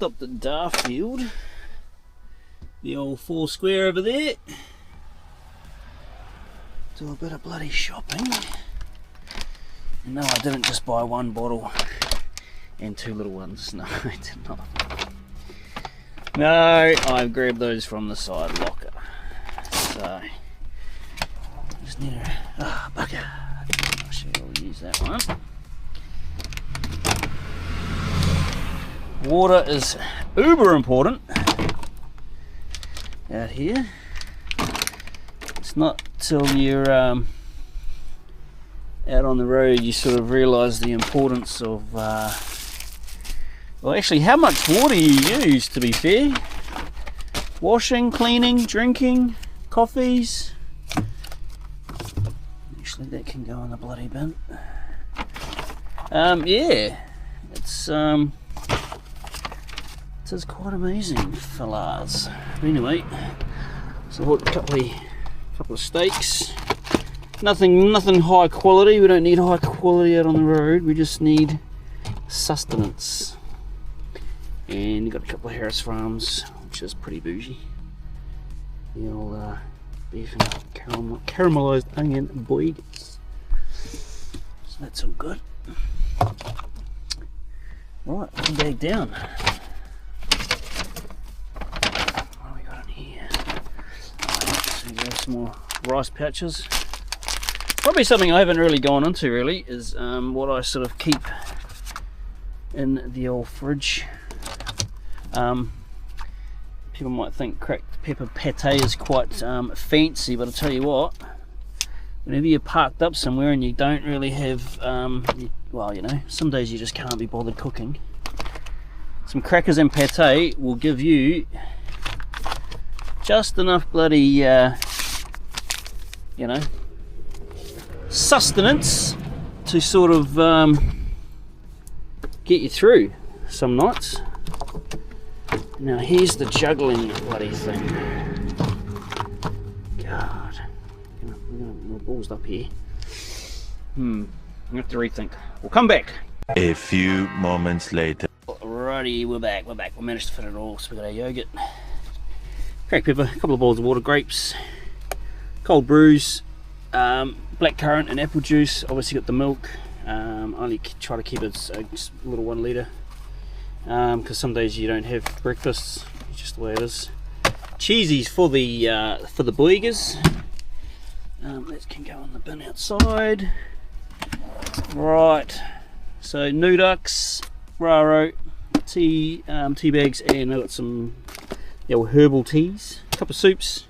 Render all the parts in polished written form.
stopped at Darfield, the old four square over there. Do a bit of bloody shopping. And no, I didn't just buy one bottle and two little ones. No, I did not. No, I grabbed those from the side locker. So, I just need a bucket. I'll show you, I'll use that one. Water is uber important out here. It's not till you're out on the road you sort of realise the importance of well, actually how much water you use, to be fair. Washing, cleaning, drinking, coffees. Actually that can go in the bloody bin. Yeah, it's it is quite amazing, fellas. Anyway, so I bought a couple of steaks. Nothing high quality. We don't need high quality out on the road. We just need sustenance. And you got a couple of Harris Farms, which is pretty bougie. The old beef and caramelized onion boys. So that's all good. Right, put the bag down. Some more rice pouches. Probably something I haven't really gone into really is what I sort of keep in the old fridge. People might think cracked pepper pate is quite fancy, but I'll tell you what, whenever you're parked up somewhere and you don't really have well, you know, some days you just can't be bothered cooking, some crackers and pate will give you just enough bloody you know, sustenance to sort of get you through some nights. Now here's the juggling bloody thing. God, we're ballsed up here. I have to rethink. We'll come back. A few moments later. Alrighty, we're back. We managed to fit it all. So we got our yogurt, cracked pepper, a couple of bowls of water, grapes, cold brews, blackcurrant and apple juice. Obviously got the milk. Only try to keep it a little 1 litre because some days you don't have breakfast. It's just the way it is. Cheesies for the boigers. That can go in the bin outside. Right. So Nuducks, Raro, tea bags, and I've got some herbal teas. A couple of soups.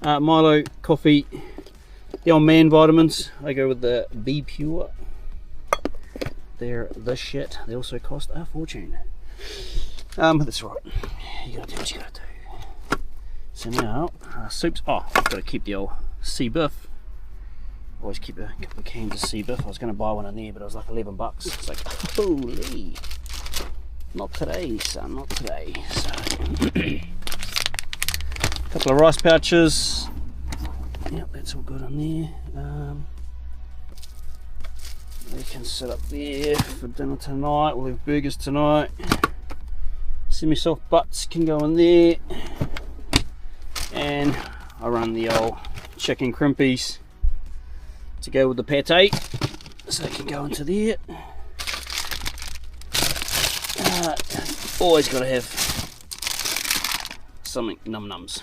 Milo, coffee, the old man vitamins. I go with the Be Pure. They're the shit. They also cost a fortune. But that's right. You gotta do what you gotta do. So now, soups. Oh, I've got to keep the old sea beef. Always keep a couple of cans of sea beef. I was going to buy one in there, but it was like $11. It's like, holy. Not today, son, not today. So, couple of rice pouches. Yep, that's all good on there. They can sit up there for dinner tonight. We'll have burgers tonight. Semi-soft butts can go in there. And I run the old chicken crimpies to go with the pate, so they can go into there. Always got to have something num-nums.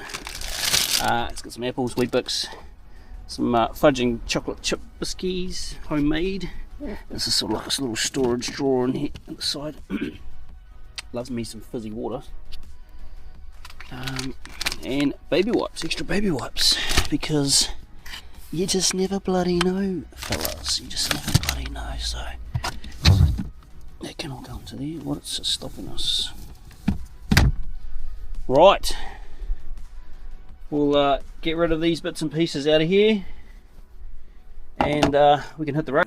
It's got some apples, Weet-Bix, some fudge and chocolate chip biscuits, homemade. This is sort of like a little storage drawer in here at the side. Loves me some fizzy water. And baby wipes, extra baby wipes, because you just never bloody know, fellas. You just never bloody know. So that can all go into there. What's stopping us? Right. We'll get rid of these bits and pieces out of here, and we can hit the road.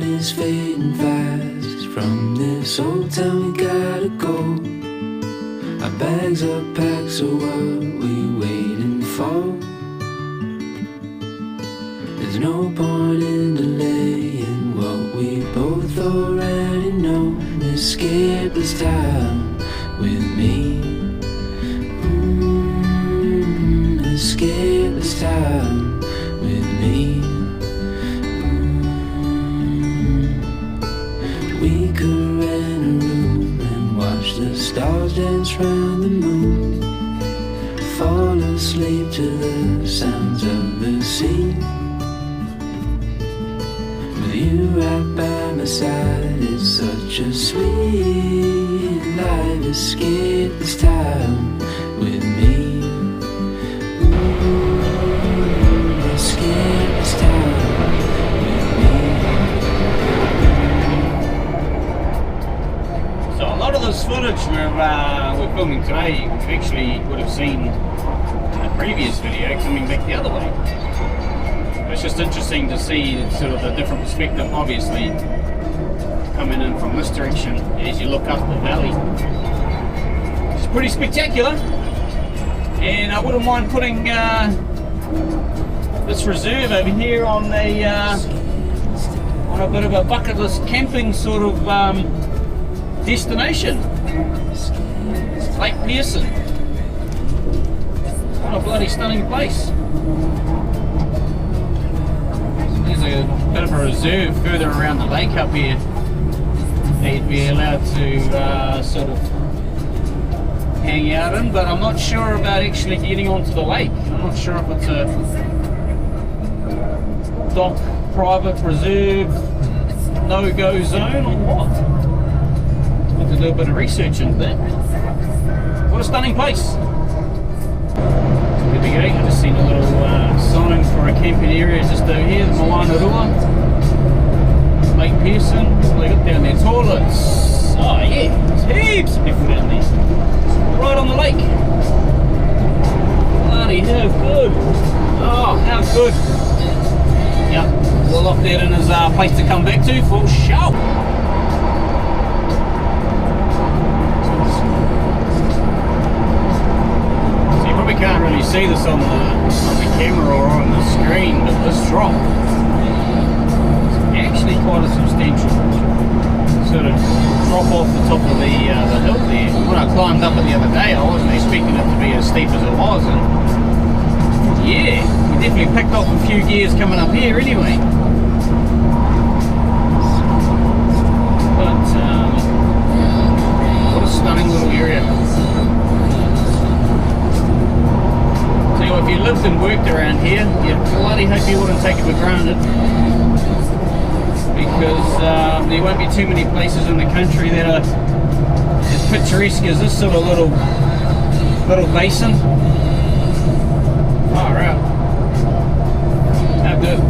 is fading fast. From this old town we gotta go. Our bags are packed, so what we waiting for? There's no point in delaying what we both already know. Escape this time with me. Escape this time with me. We could rent a room and watch the stars dance round the moon. Fall asleep to the sounds of the sea. With you right by my side, it's such a sweet life. Escape this time with me. Escape this time with me. So a lot of this footage we're filming today, you actually would have seen in a previous video coming back the other way. It's just interesting to see sort of the different perspective, obviously, coming in from this direction as you look up the valley. It's pretty spectacular, and I wouldn't mind putting this reserve over here on a bit of a bucket list camping sort of destination. Lake Pearson. What a bloody stunning place. There's a bit of a reserve further around the lake up here that you'd be allowed to sort of hang out in, but I'm not sure about actually getting onto the lake. I'm not sure if it's a dock, private reserve, no-go zone or what. Have to do a bit of research into that. What a stunning place. There we go, I've just seen a little sign for a camping area just over here, the Moanarua, Lake Pearson. What have they got down there? Toilets. Oh yeah, there's heaps of people down there. Right on the lake. Bloody how good. Oh, how good. Yep, we'll lock that in as a place to come back to for sure. So you probably can't really see this on the camera or on the screen, but this drop is actually quite a substantial sort of drop off the top of the hill there. When I climbed up it the other day, I wasn't expecting it to be as steep as it was, and yeah, we definitely picked off a few gears coming up here anyway. But what a stunning little area. So if you lived and worked around here, you bloody hope you wouldn't take it for granted, because there won't be too many places in the country that are as picturesque as this sort of little basin. Far out. How good.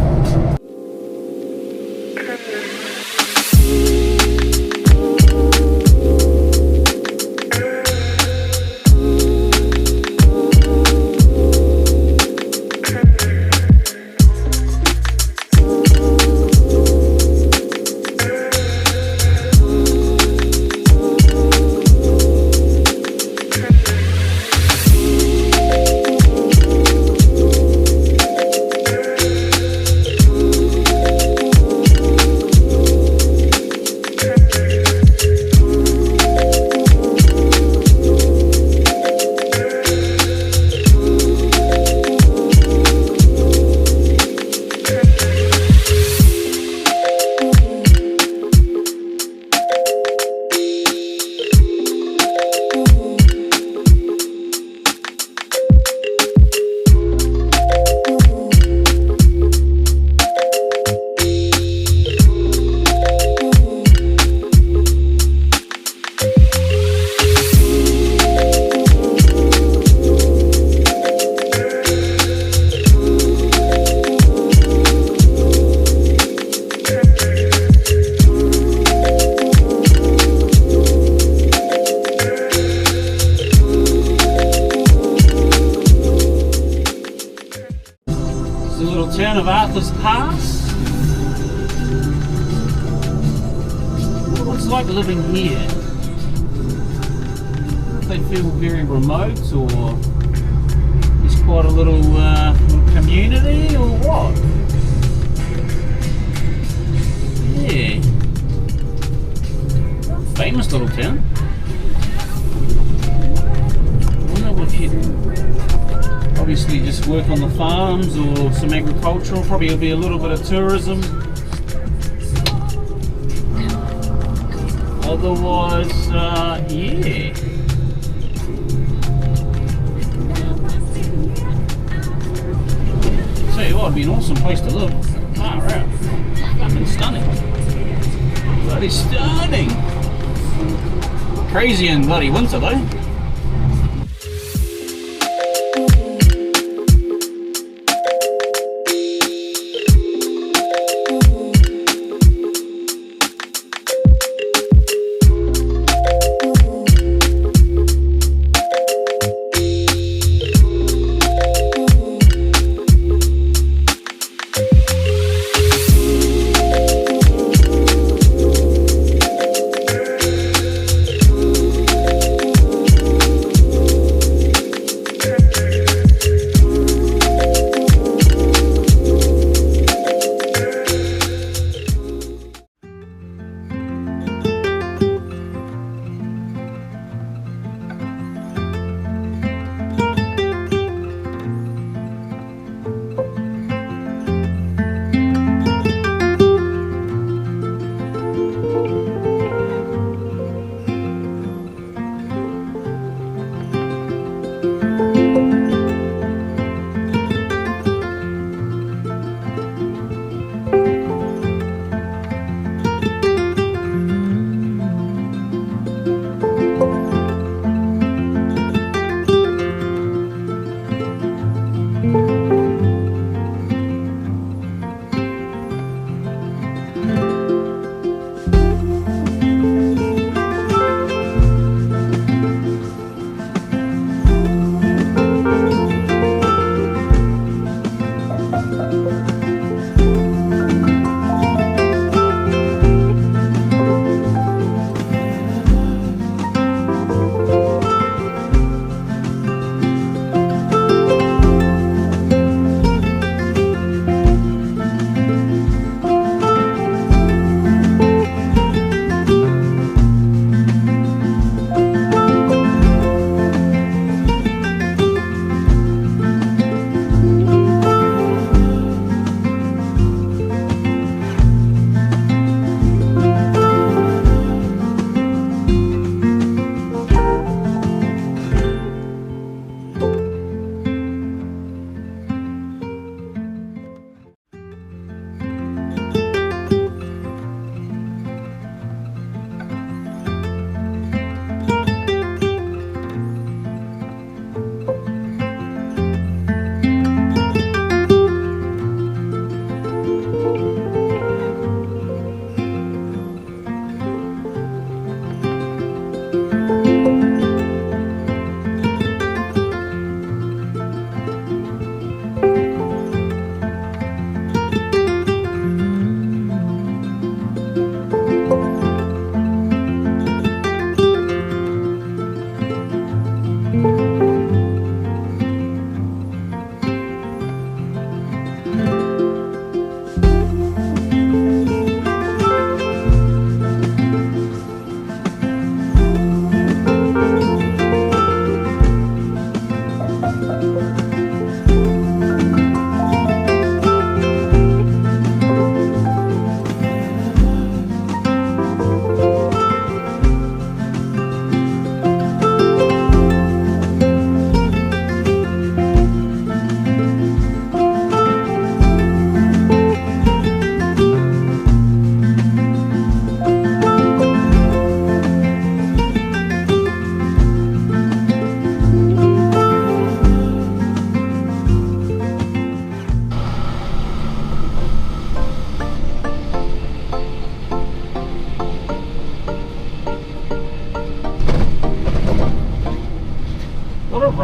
Town of Arthur's Pass. what it's like living here. If they feel very remote, or there's quite a little community, or what? Yeah. Famous little town. I wonder if you'd obviously just work on the farms or some agricultural. Probably there'll be a little bit of tourism. Otherwise, yeah. Tell you what, it'd be an awesome place to live. Far out. Fucking stunning. Bloody stunning. Crazy in bloody winter though.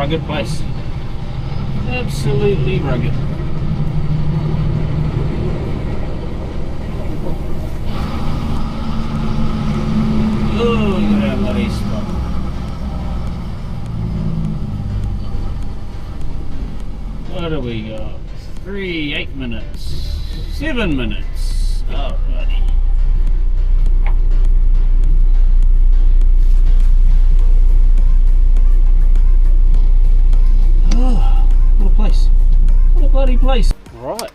rugged place. Absolutely rugged. Hey, 8 minutes. 7 minutes. Alrighty. Oh, what a place. What a bloody place. Right.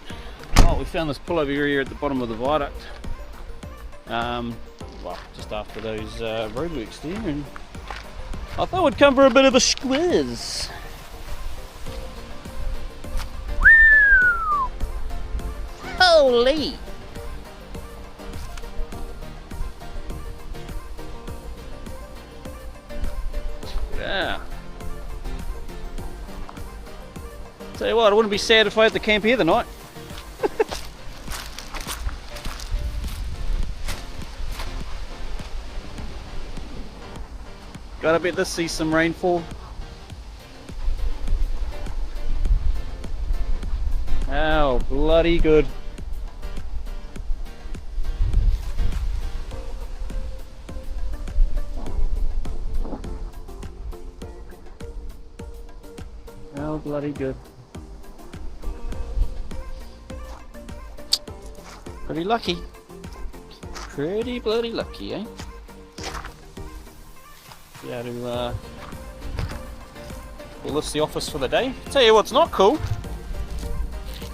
Oh, we found this pullover area at the bottom of the viaduct. Well, just after those roadworks there, and I thought we'd come for a bit of a squiz. Holy! Yeah. Tell you what, I wouldn't be sad if I had to camp here tonight. Gotta bet this sees some rainfall. How bloody good. How bloody good. Pretty lucky. Pretty bloody lucky, eh? Yeah, to we'll lift the office for the day. Tell you what's not cool.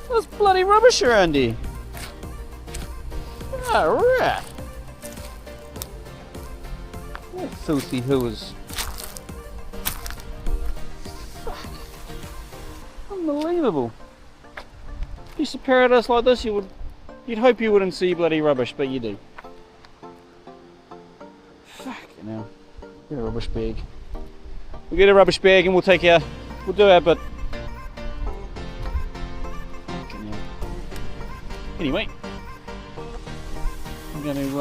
There's bloody rubbish around here. Alright. What filthy hooers. Fuck. Unbelievable. Piece of paradise like this, you'd hope you wouldn't see bloody rubbish, but you do. Fucking hell. Get a rubbish bag. We'll get a rubbish bag and we'll do our bit. Fucking hell. Anyway, I'm going to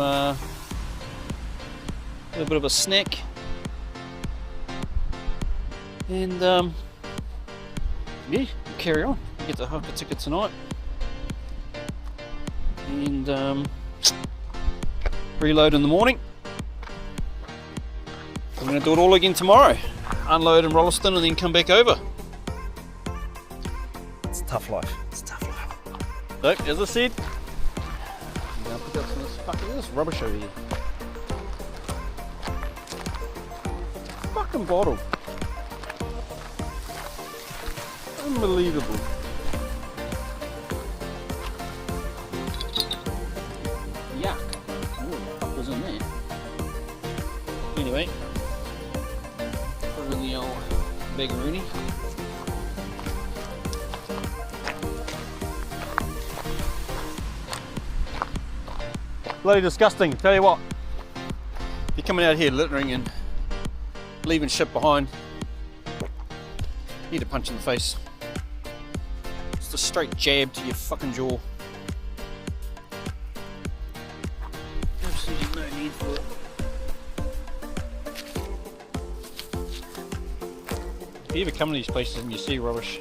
have a bit of a snack, and yeah, carry on. Get the Haka ticket tonight, and reload in the morning. I'm going to do it all again tomorrow. Unload in Rolleston and then come back over. It's a tough life. It's a tough life. So, as I said, I'm going to pick up some of this fucking rubbish over here. Fucking bottle. Unbelievable. Yuck. Oh, what the fuck was in there? Anyway. Put it in the old big Rooney. Bloody disgusting, tell you what. If you're coming out here littering and leaving shit behind, you need a punch in the face. Just a straight jab to your fucking jaw. Absolutely no need for it. If you ever come to these places and you see rubbish,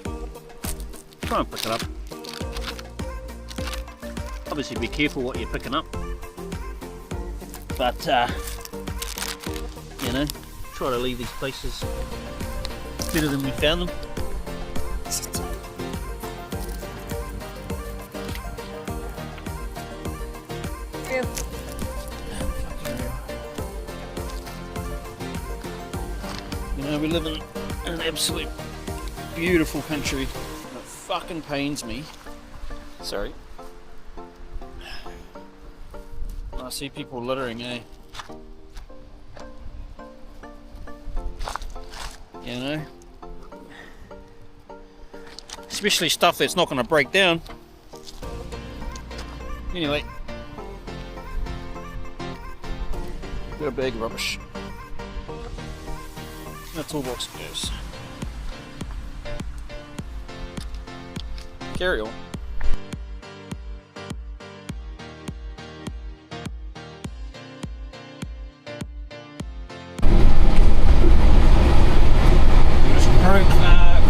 try and pick it up. Obviously be careful what you're picking up, but you know, try to leave these places better than we found them. Yeah. You know, we live in an absolute beautiful country, and it fucking pains me. Sorry. I see people littering, eh? You know? Especially stuff that's not going to break down. Anyway. Got a bag of rubbish. That toolbox goes. Carry on.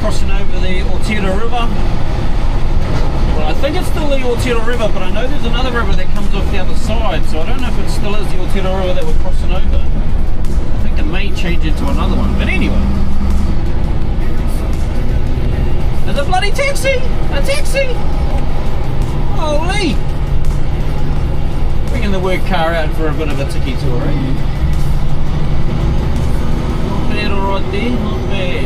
Crossing over the Aotearoa River. Well, I think it's still the Aotearoa River, but I know there's another river that comes off the other side, so I don't know if it still is the Aotearoa River that we're crossing over. I think it may change into another one, but anyway. There's a bloody taxi! A taxi! work car out for a bit of a tiki tour, eh? Not bad, alright there, not bad.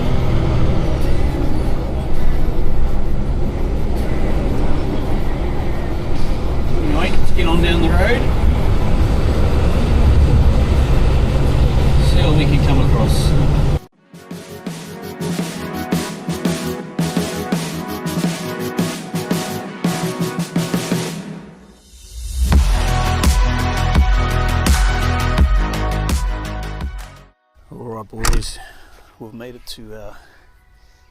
Anyway, let's get on down the road. See what we can come across. Alright boys, we've made it to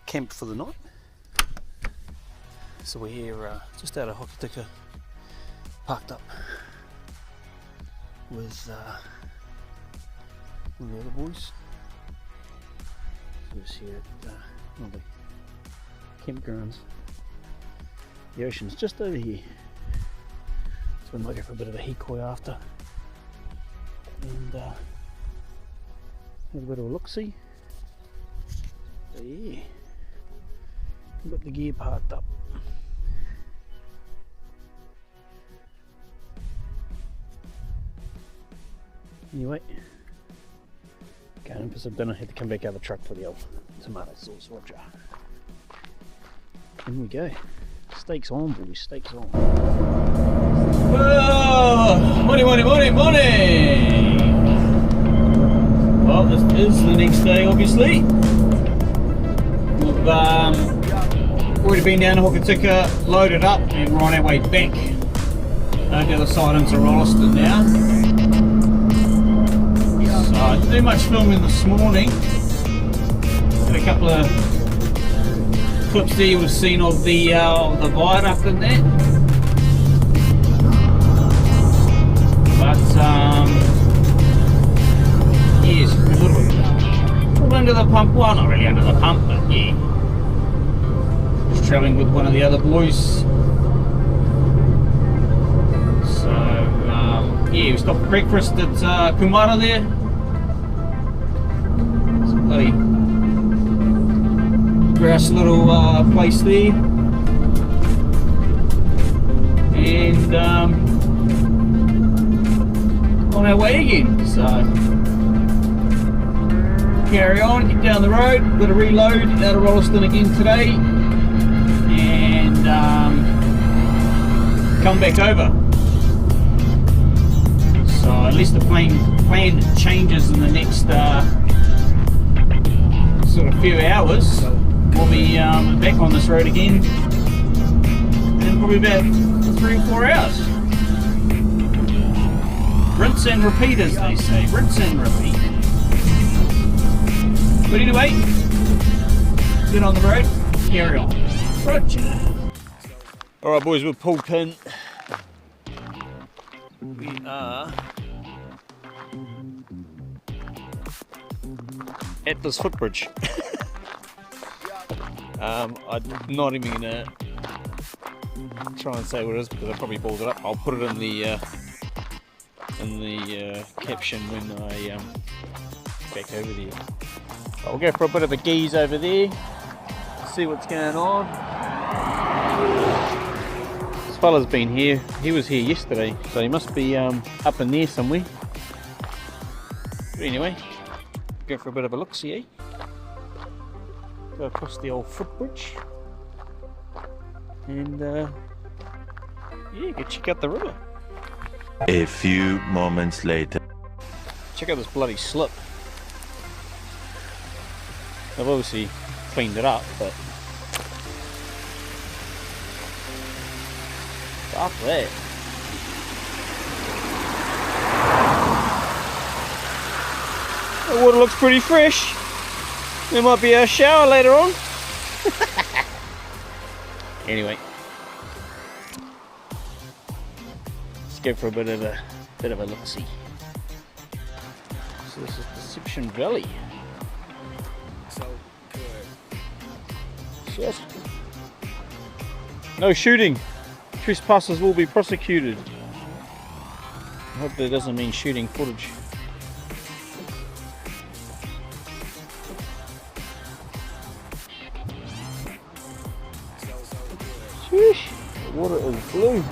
camp for the night. So we're here just out of Hokitika, parked up with one of the other boys. So it's here at one of the campgrounds. The ocean's just over here. So we might go for a bit of a hikoi after. And have a bit of a look-see. So yeah, we've got the gear parked up. Anyway, going in for some dinner. Had to come back out of the truck for the old tomato sauce, Roger. In we go. Steaks on, boys, steaks on. Oh, morning. Well, this is the next day, obviously. We've already been down to Hokitika, loaded up, and we're on our way back the other side into Rolliston now. So I didn't do much filming this morning. Got a couple of clips there you would have seen of the viaduct and that. But yes, a little bit under the pump. Well, not really under the pump, but yeah. Just travelling with one of the other boys. So yeah, we stopped for breakfast at Kumara there. Some bloody grass little place there. And on our way again. So carry on, get down the road, got to reload out of Rolliston again today, and come back over. So unless the plan changes in the next sort of few hours, we'll be back on this road again in probably about 3 or 4 hours. Rinse and repeat, as they say. Rinse and repeat. But anyway, get on the road, carry on. Roger. Alright boys, we've pulled pin. We are at this footbridge. I'm not even going to try and say what it is because I probably balled it up. I'll put it in the caption when I back over there. I'll go for a bit of a geese over there, see what's going on. This fella's been here, he was here yesterday, so he must be up in there somewhere. But anyway, go for a bit of a look-see, eh? Go across the old footbridge. And yeah, go check out the river. A few moments later. Check out this bloody slip. They've obviously cleaned it up, but fuck that. The water looks pretty fresh. There might be a shower later on. Anyway, let's go for a bit of a look-see. So this is Deception Valley. Shit. No shooting. Trespassers will be prosecuted. I hope that doesn't mean shooting footage. Sheesh, the water is blue.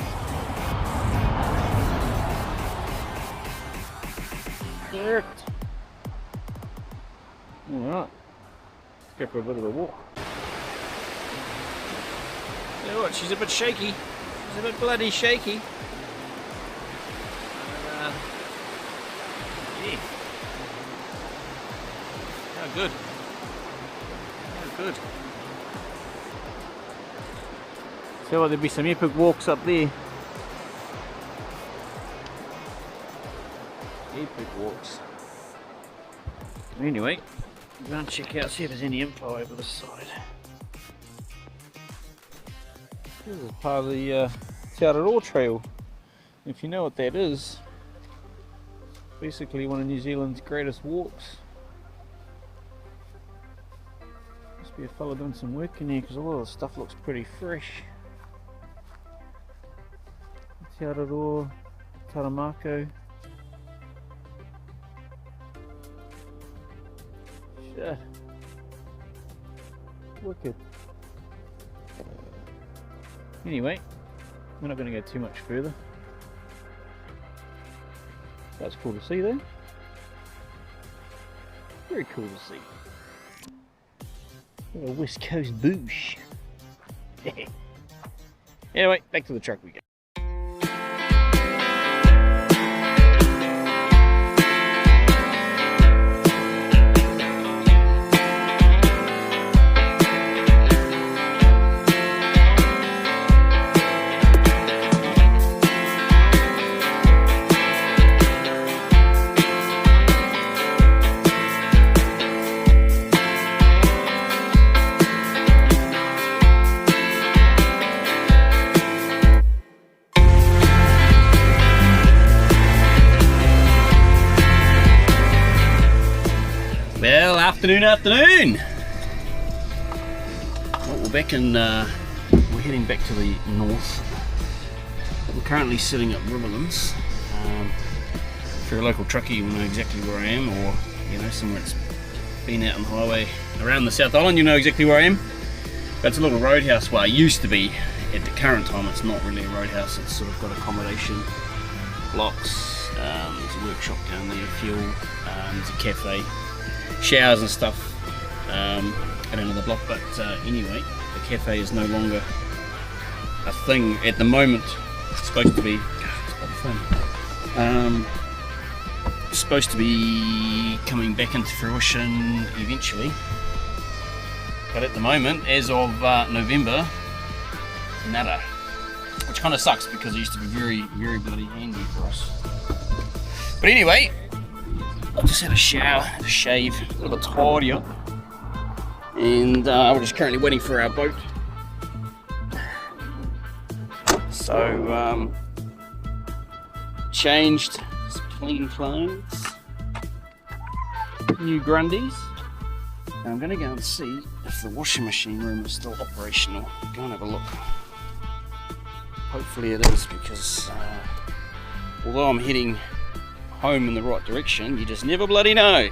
Perfect. Alright. Let's go for a bit of a walk. You know what, she's a bit shaky. She's a bit bloody shaky. Yeah. How good. How good. So there'll be some epic walks up there. Epic walks. Anyway, I'm going to check out, see if there's any info over this side. This is part of the Te Araroa Trail. If you know what that is, basically one of New Zealand's greatest walks. Must be a fella doing some work in here because all of the stuff looks pretty fresh. Te Araroa, Taramako. Shit. Wicked. Anyway, we're not going to go too much further. That's cool to see though. Very cool to see. A West Coast bush. Anyway, back to the truck we go. Well, afternoon. Well, we're back in, we're heading back to the north. We're currently sitting at Riverlands. If you're a local trucker, you will know exactly where I am, or you know, somewhere that's been out on the highway around the South Island, you know exactly where I am. But it's a little roadhouse where I used to be. At the current time, it's not really a roadhouse. It's sort of got accommodation blocks. There's a workshop down there, fuel. There's a cafe. Showers and stuff at another block, but anyway, the cafe is no longer a thing at the moment. It's supposed to be supposed to be coming back into fruition eventually, but at the moment, as of November, nada, which kind of sucks because it used to be very bloody handy for us. But anyway, I just had a shower, a shave, a little bit tidy up, and we're just currently waiting for our boat. So, changed, some clean clothes, new Grundies. And I'm going to go and see if the washing machine room is still operational. Go and have a look. Hopefully it is, because although I'm heading home in the right direction, you just never bloody know.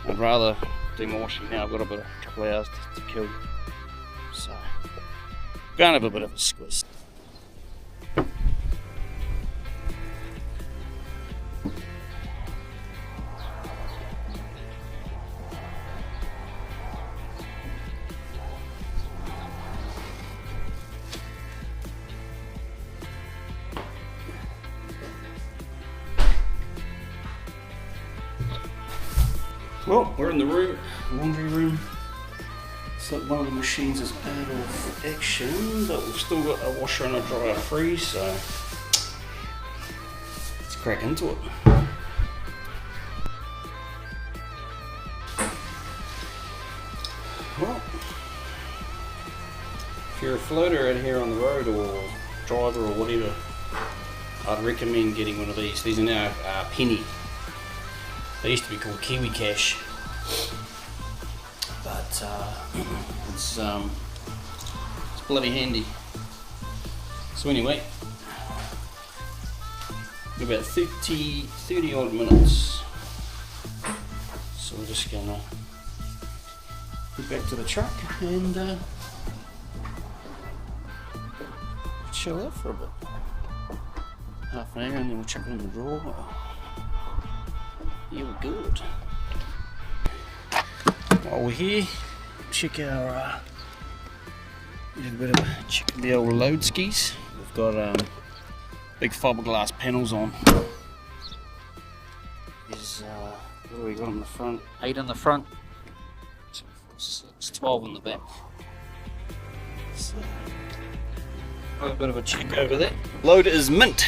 I'd rather do my washing now. I've got a couple of hours to kill, so go and have a bit of a squiz. Well, we're in the room, laundry room. So one of the machines is out of action, but we've still got a washer and a dryer free, so let's crack into it. Well, if you're a floater out here on the road or driver or whatever, I'd recommend getting one of these. These are now penny. They used to be called Kiwi Cash, but it's bloody handy. So anyway, about 30 odd minutes. So we're just gonna get back to the truck and chill out for a bit. Half an hour and then we'll chuck it in the drawer. feel good. While we're here, check our check the old load skis. We've got big fiberglass panels on. There's what do we got on the front? 8 in the front, 12 in the back. So, a bit of a check over there. Load is mint,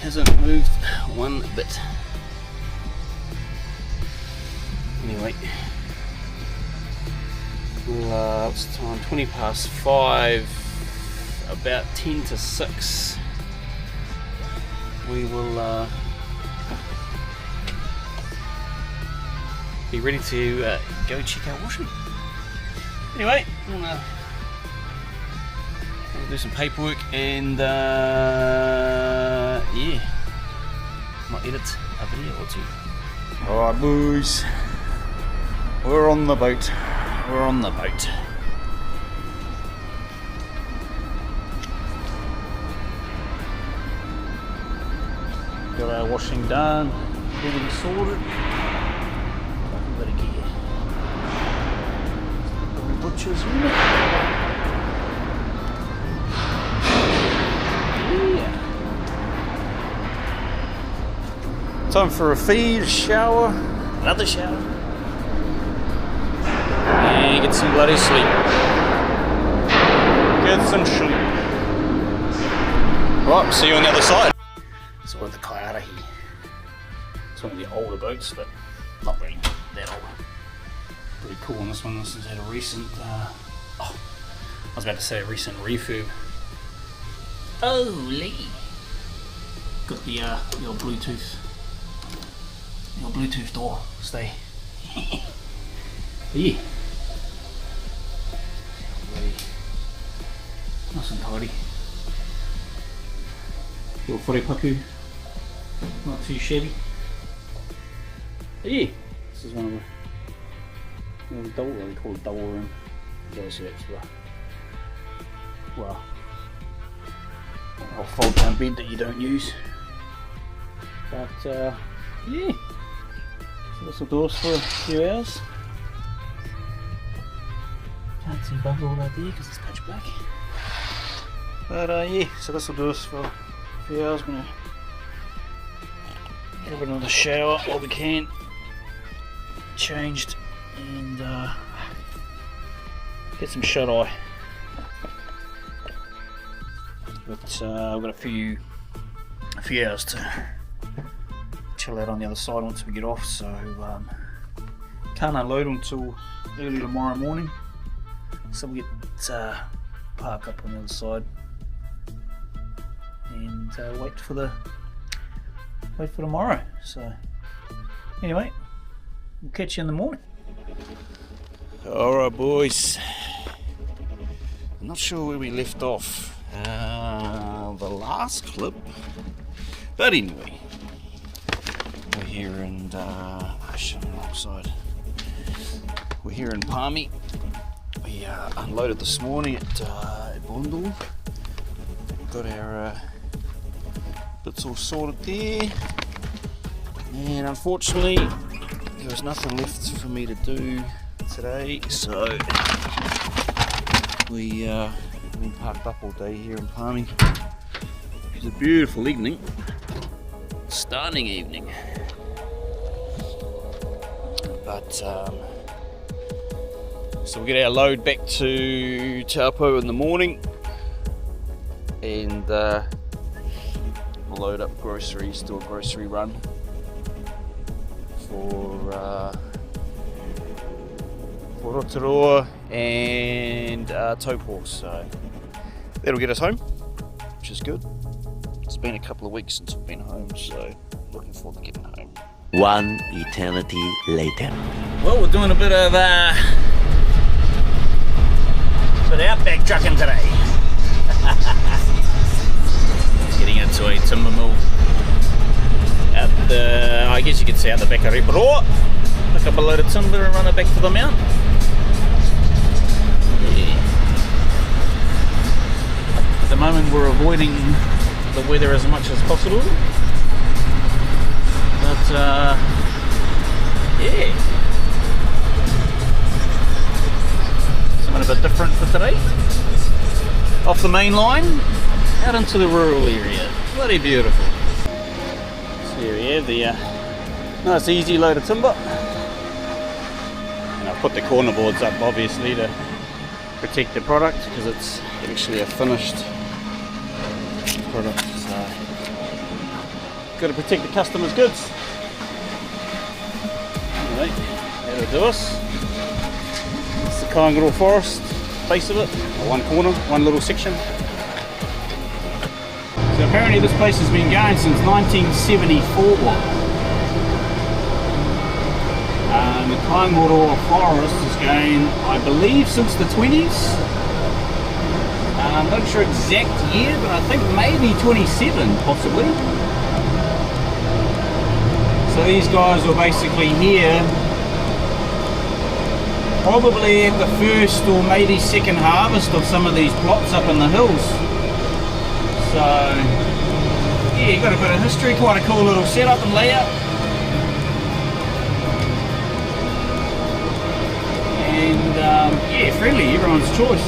hasn't moved one bit. Anyway, well, what's the time? 20 past 5, about 10 to 6. We will be ready to go check out washing. Anyway, we'll do some paperwork and yeah, might edit a video or two. Alright boys, we're on the boat. We're on the boat. Got our washing done, everything sorted. Bit of gear. Butchers, yeah. Time for a feed, a shower, another shower, and get some bloody sleep. Get some sleep. Right, see you on the other side. So we're at the Kayara here. It's one of the older boats, but not really that old. Pretty cool on this one. This has had a recent, I was about to say a recent refurb. Holy! Got the old Bluetooth door stay. Yeah. Really nice and tidy. Little wharepaku, not too shabby. Yeah, this is one of the double, what they call it, double room. You guys see that's well, a fold down bed that you don't use. But yeah, so this will do us for a few hours. Can't see above all that there because it's pitch black. But yeah, so this will do us for a few hours. Gonna have another shower while we can. Changed and get some shut eye. But we've got a few hours to chill out on the other side once we get off, so can't unload until early tomorrow morning. So we get park up on the other side and wait for tomorrow. So anyway, we'll catch you in the morning. Alright boys, I'm not sure where we left off the last clip, but anyway, we're here in alongside. We're here in Palmy. We unloaded this morning at Bondo. Got our bits all sorted there, and unfortunately there was nothing left for me to do today, so we've been parked up all day here in Palmy. It's a beautiful evening, stunning evening, but so we'll get our load back to Taupo in the morning, and we'll load up groceries, do a grocery run for Rotorua and Taupo, so that'll get us home, which is good. It's been a couple of weeks since we've been home, so looking forward to getting home. One eternity later. Well, we're doing a bit of outback trucking today. Getting into a timber mill out the, I guess you could say out the back of Riparoa. Pick up a load of timber and run it back to the mount. Yeah. At the moment we're avoiding the weather as much as possible, but Yeah. Something a bit different for today. Off the main line, out into the rural area. Bloody beautiful. So here we have the nice easy load of timber. And I've put the corner boards up obviously to protect the product because it's actually a finished product. So got to protect the customer's goods. Anyway, that'll do us. It's the Kaingaro Forest, base of it, one corner, one little section. So apparently this place has been going since 1974. The Kaingaro Forest is going, I believe, since the 20s. I'm not sure exact year, but I think maybe 27 possibly. So these guys were basically here probably at the first or maybe second harvest of some of these plots up in the hills. So yeah, you've got a bit of history, quite a cool little setup and layout. And yeah, friendly, everyone's choice.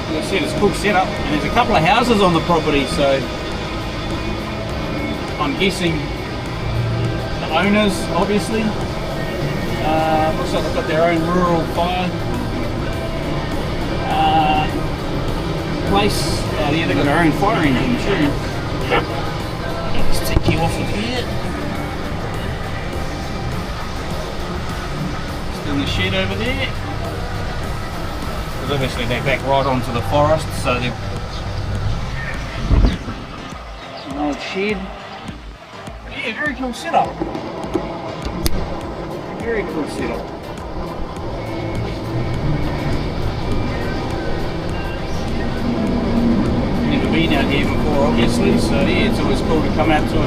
As I said, it's a cool setup, and there's a couple of houses on the property, so I'm guessing the owners, obviously. Looks like they've got their own rural fire place. Oh yeah, they've got their own fire engine too. Let's take you off of here. In the shed over there, because obviously they're back right onto the forest, so they're an old shed. Yeah, very cool setup. Very cool setup. Never been out here before, obviously, so yeah, it's always cool to come out to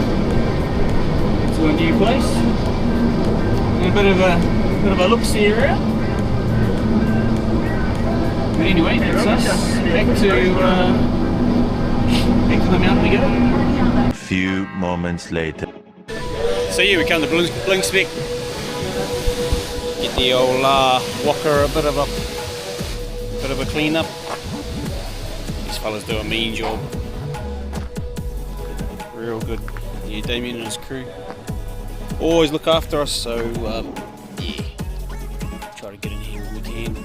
a new place. And a bit of a look-see around. But anyway, that's us. Back to the mountain we go. A few moments later. So yeah, we come to Blinkspec. Get the old walker a bit of a clean up. These fellas do a mean job. Real good. Yeah, Damien and his crew always look after us, so yeah, try to get in here when we can.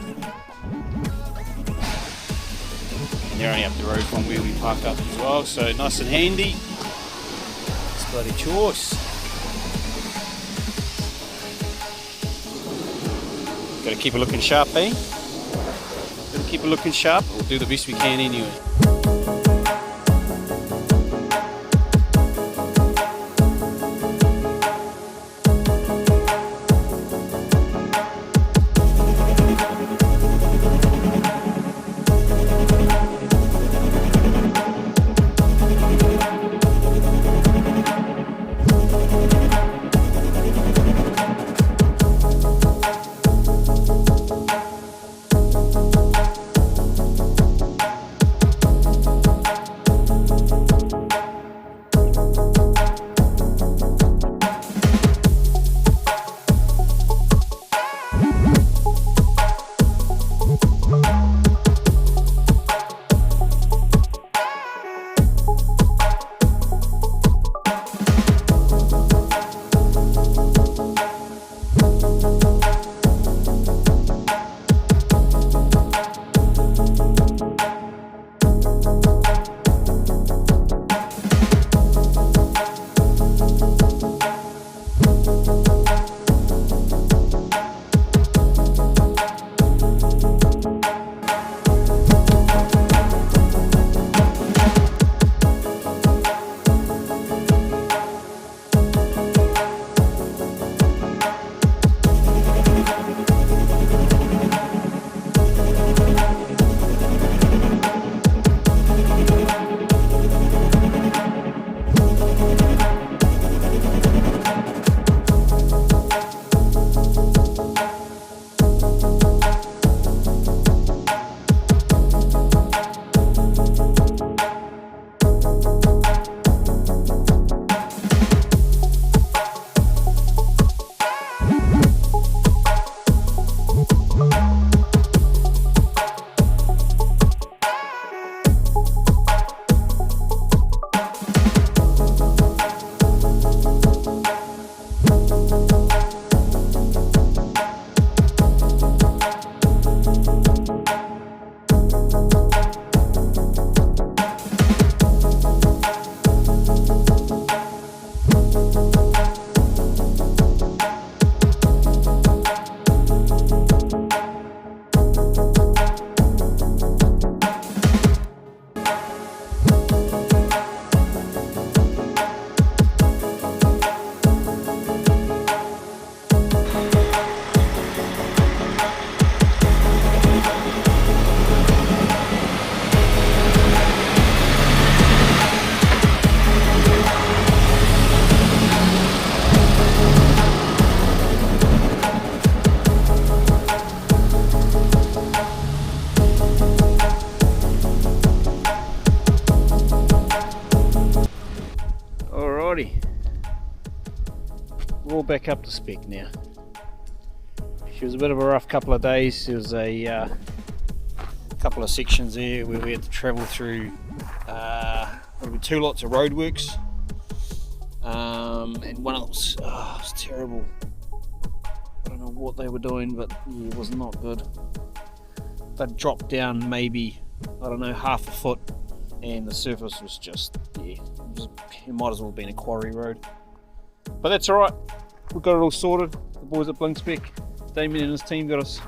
And they're only up the road from where we park up as well, so nice and handy. It's bloody choice. Got to keep it looking sharp, eh? Got to keep it looking sharp. We'll do the best we can anyway. Alrighty, we're all back up to spec now. It was a bit of a rough couple of days. There was a couple of sections there where we had to travel through there'll be 2 lots of roadworks, and one of them was, it was terrible. I don't know what they were doing, but yeah, it was not good. They'd dropped down maybe, I don't know, half a foot, and the surface was just, yeah, it might as well have been a quarry road. But that's alright, we got it all sorted. The boys at Blink Spec, Damien and his team, got us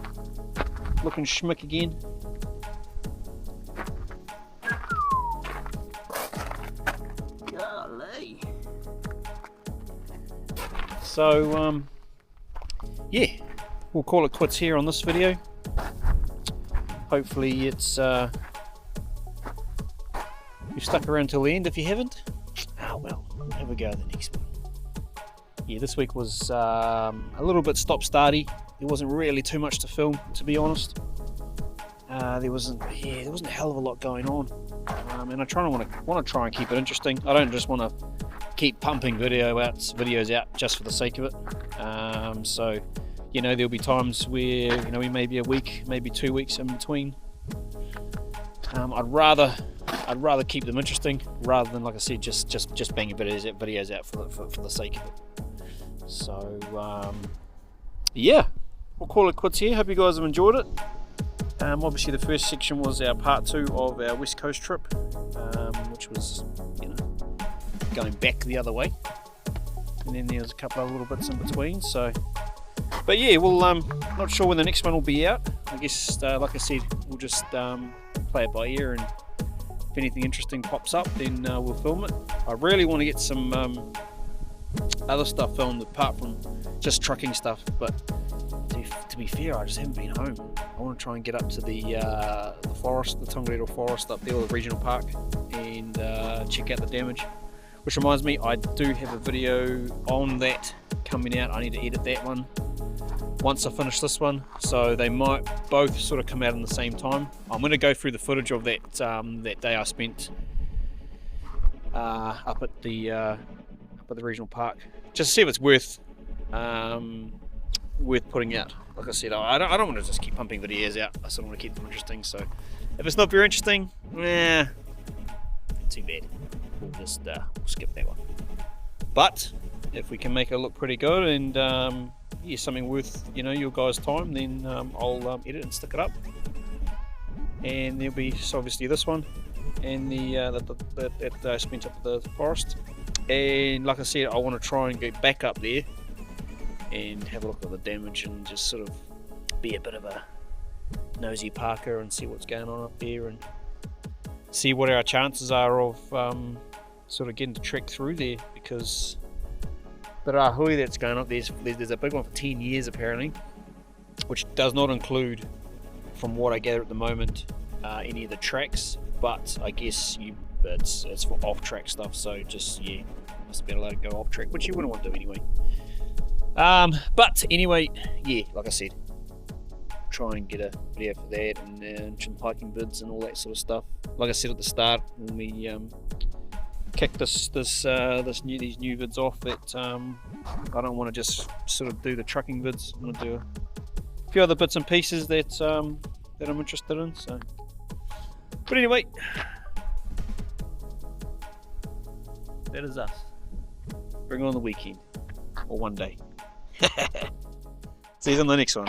looking schmick again. Golly. So yeah, we'll call it quits here on this video. Hopefully it's you've stuck around till the end. If you haven't, oh well, we'll have a go at the next one. Yeah, this week was a little bit stop-starty. There wasn't really too much to film, to be honest. There wasn't a hell of a lot going on, and I want to try and keep it interesting. I don't just want to keep pumping videos out just for the sake of it. So, you know, there'll be times where, you know, we may be a week, maybe 2 weeks in between. I'd rather keep them interesting rather than, like I said, just banging videos out for the sake of it. So yeah, we'll call it quits here. Hope you guys have enjoyed it. Obviously the first section was our part 2 of our West Coast trip, which was, you know, going back the other way, and then there's a couple of little bits in between. So, but yeah, we'll not sure when the next one will be out. I guess like I said, we'll just play it by ear, and if anything interesting pops up, then we'll film it. I really want to get some other stuff filmed apart from just trucking stuff, but to be fair, I just haven't been home. I want to try and get up to the forest, the Tongariro forest up there, or the regional park, and check out the damage. Which reminds me, I do have a video on that coming out. I need to edit that one once I finish this one, so they might both sort of come out in the same time. I'm going to go through the footage of that that day I spent up at the regional park, just to see if it's worth putting out. Like I said, I don't want to just keep pumping videos out. I sort of want to keep them interesting. So if it's not very interesting, too bad. We'll just we'll skip that one. But if we can make it look pretty good and yeah, something worth, you know, your guys' time, then I'll edit and stick it up. And there'll be obviously this one and the that I spent up at the forest. And like I said, I want to try and get back up there and have a look at the damage and just sort of be a bit of a nosy parker and see what's going on up there and see what our chances are of sort of getting to trek through there, because the rahui that's going up there's a big one for 10 years apparently, which does not include, from what I gather at the moment, any of the tracks, but I guess it's for off-track stuff, so just, yeah, must be allowed to go off-track, which you wouldn't want to do anyway. But anyway, yeah, like I said, try and get a video for that, and some hiking bids and all that sort of stuff. Like I said at the start, when we kick these new vids off, that I don't want to just sort of do the trucking vids. I want to do a few other bits and pieces that I'm interested in. So, but anyway, that is us. Bring on the weekend, or one day. See you on the next one.